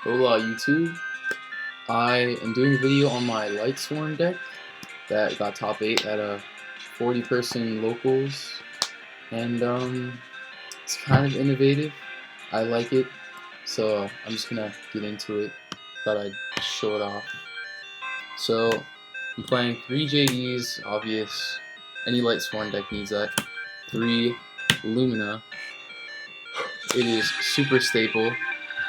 Hola YouTube, I am doing a video on my Lightsworn deck that got top 8 at a 40-person locals, and it's kind of innovative. I like it, so I'm just gonna get into it. Thought I'd show it off. So I'm playing 3 JDs, obvious. Any Lightsworn deck needs that. 3 Lumina. It is super staple.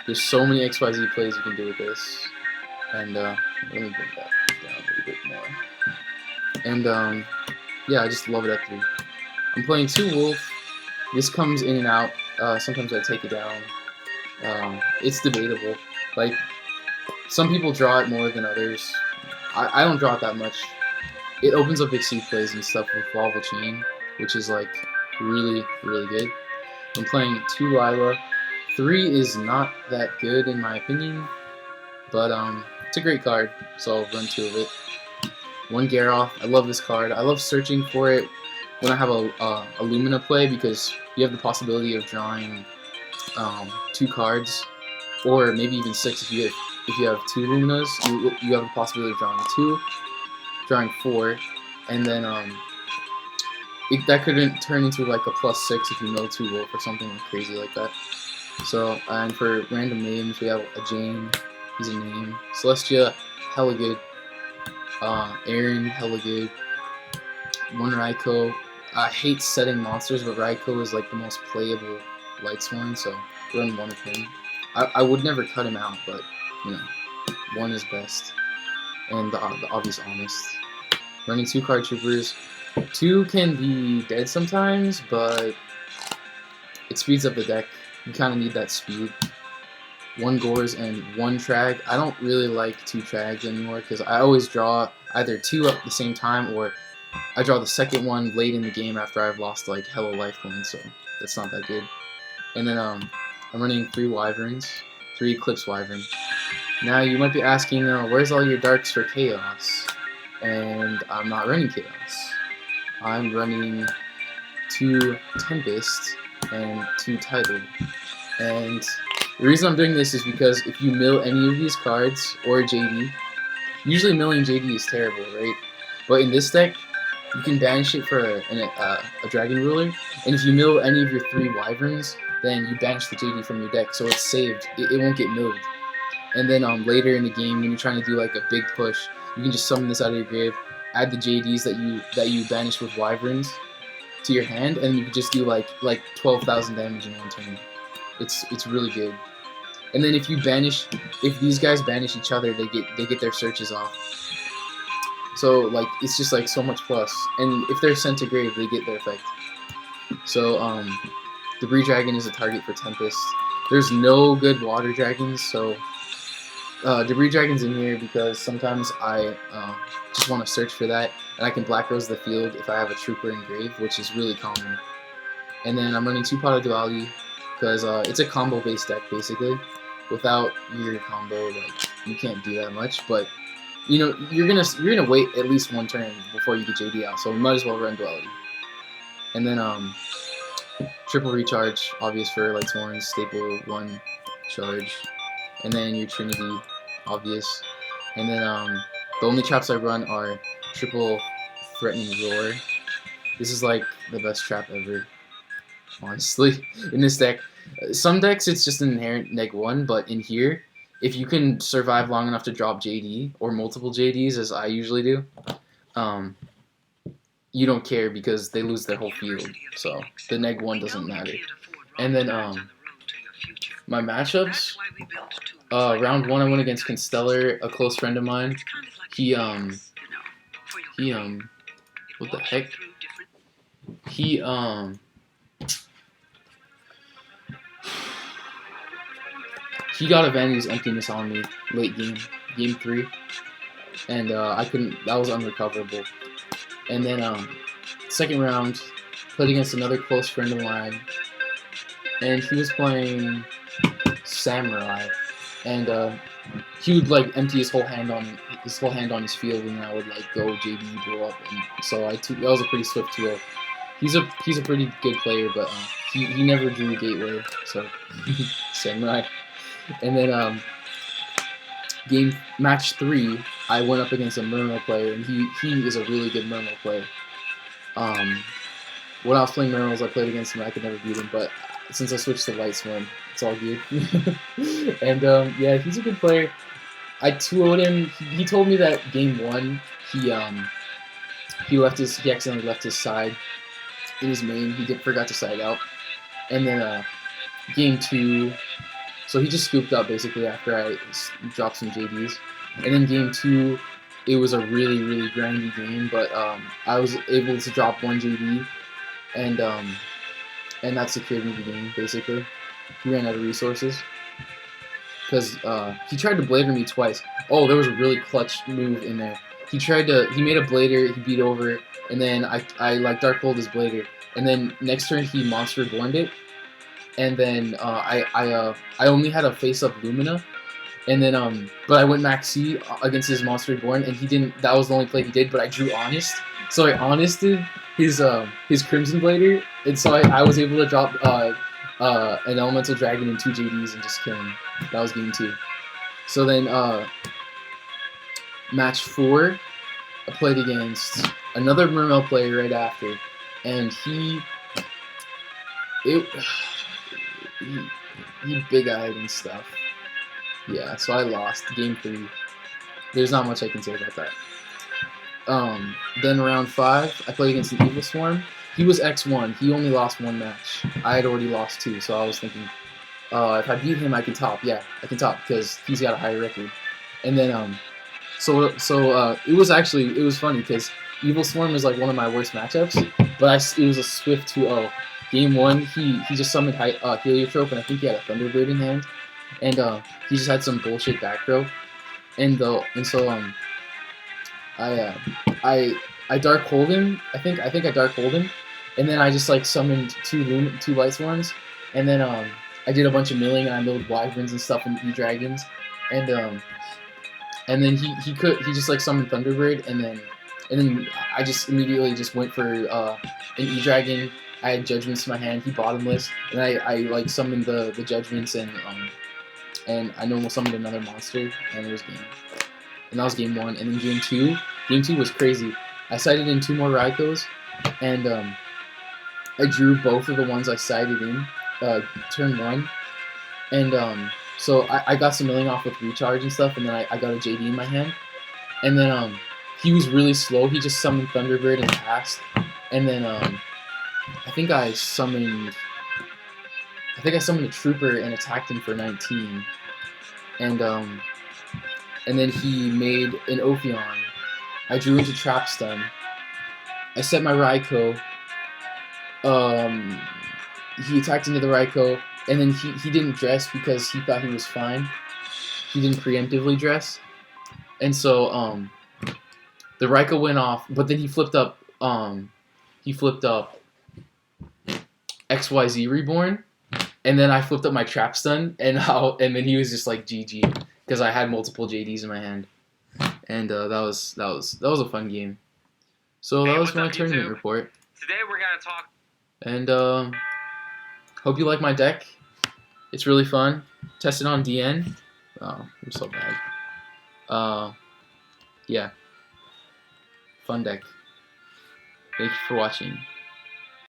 There's so many XYZ plays you can do with this. And let me bring that down a little bit more. And yeah, I just love it at 3. I'm playing 2 Wolf. This comes in and out. Sometimes I take it down. It's debatable. Like, some people draw it more than others. I don't draw it that much. It opens up Exceed plays and stuff with Volva Chain, which is like really, really good. I'm playing 2 Lila. 3 is not that good in my opinion, but it's a great card, so I'll run 2 of it. 1 Garoth. I love this card. I love searching for it when I have a Lumina play, because you have the possibility of drawing 2 cards, or maybe even 6 if you have 2 Luminas. You have the possibility of drawing 2, drawing 4, and then that could turn into like a +6 if you know 2 Wolf or something crazy like that. So, and for random names, we have a Jane. He's a name. Celestia, hella good. Aaron, hella good. 1 Raikou. I hate setting monsters, but Raikou is like the most playable Lightsworn, so run 1 of him. I would never cut him out, but you know, 1 is best. And the obvious Honest. Running 2 card troopers. 2 can be dead sometimes, but it speeds up the deck. You kind of need that speed. 1 Gores and 1 Trag. I don't really like 2 Trags anymore, because I always draw either 2 at the same time, or I draw the second one late in the game after I've lost like hella life points, so that's not that good. And then I'm running 3 Wyverns, 3 Eclipse Wyvern. Now you might be asking, where's all your darks for Chaos? And I'm not running Chaos. I'm running 2 Tempest and 2 Tidal. And the reason I'm doing this is because if you mill any of these cards, or a JD, usually milling JD is terrible, right? But in this deck, you can banish it for a Dragon Ruler, and if you mill any of your 3 Wyverns, then you banish the JD from your deck, so it's saved. It won't get milled. And then later in the game, when you're trying to do like a big push, you can just summon this out of your grave, add the JDs that you banished with Wyverns to your hand, and you can just do like 12,000 damage in 1 turn. It's really good. And then if these guys banish each other, they get their searches off. So like it's just like so much plus. And if they're sent to grave, they get their effect. So Debris Dragon is a target for Tempest. There's no good water dragons, so Debris Dragon's in here because sometimes I just want to search for that, and I can Black Rose the field if I have a Trooper in grave, which is really common. And then I'm running 2 Pot of Duality, because it's a combo-based deck basically. Without your combo, like, you can't do that much, but you know you're gonna wait at least 1 turn before you get JD out, so we might as well run Duality. And then triple recharge, obvious for Lightsworn, staple 1 charge, and then your Trinity, obvious. And then the only traps I run are triple threatening roar. This is like the best trap ever, honestly, in this deck. Some decks it's just an inherent -1, but in here, if you can survive long enough to drop JD, or multiple JDs as I usually do, you don't care because they lose their whole field, so the -1 doesn't matter. And then my matchups, round 1 I went against Constellar, a close friend of mine. He what the heck? He got a Vanity's Emptiness on me late game 3, and I couldn't. That was unrecoverable. And then second round, played against another close friend of mine, and he was playing Samurai, and he would like empty his whole hand on his field, and I would like go JD blow up, and so that was a pretty swift 2-0. He's a pretty good player, but he never drew Gateway, so Samurai. And then match 3, I went up against a Murmel player, and he is a really good Murmel player. When I was playing Murmels, I played against him. I could never beat him, but since I switched to Lightsworn, it's all good. And yeah, he's a good player. I 2-0'd him. He told me that game 1 he accidentally left his side in his main. He forgot to side out, and then game 2. So he just scooped up basically after I dropped some JDs. And then game 2, it was a really, really grindy game, but I was able to drop 1 JD, and that secured me the game, basically. He ran out of resources. Because he tried to blader me twice. Oh, there was a really clutch move in there. He made a blader, he beat over, and then I like Dark Hold his blader. And then next turn he Monster Borned it. And then I only had a face up Lumina, and then but I went Max C against his Monster Born, and he didn't. That was the only play he did. But I drew Honest, so I Honested his Crimson Blader, and so I was able to drop an Elemental Dragon and 2 JDs and just kill him. That was game 2. So then match 4, I played against another Murmel player right after, and he big-eyed and stuff. Yeah, so I lost game 3. There's not much I can say about that. Then round 5, I played against an Evil Swarm. He was X1. He only lost 1 match. I had already lost 2, so I was thinking, if I beat him, I can top. Yeah, I can top because he's got a higher record. And then, so it was funny because Evil Swarm is like one of my worst matchups, but it was a swift 2-0. Game 1, he just summoned Heliotrope, and I think he had a Thunderbird in hand, and he just had some bullshit back row, and so I Dark Hold him. I think I Dark Hold him, and then I just like summoned 2 Lightsworns, and then I did a bunch of milling, and I milled Wyverns and stuff and E-Dragons, and then he just like summoned Thunderbird, and then I just immediately just went for an E-Dragon. I had Judgments in my hand. He bottomless, and I like summoned the Judgments, and I normal summoned another monster, and it was game. And that was game 1. And then game 2 was crazy. I sighted in 2 more Raikos, and I drew both of the ones I sighted in turn 1, and so I got some milling off with recharge and stuff, and then I got a JD in my hand, and then he was really slow. He just summoned Thunderbird and passed, and then I think I summoned a Trooper and attacked him for 19, and then he made an Ophion. I drew into Trap Stun. I set my Raiko. He attacked into the Raiko, and then he didn't dress because he thought he was fine. He didn't preemptively dress, and so the Raiko went off, but then he flipped up XYZ Reborn, and then I flipped up my Trap Stun, and then he was just like GG because I had multiple JDs in my hand, and that was a fun game. So that was my tournament report. Today we're gonna talk. And hope you like my deck. It's really fun. Test it on DN. Oh, I'm so bad. Yeah. Fun deck. Thank you for watching.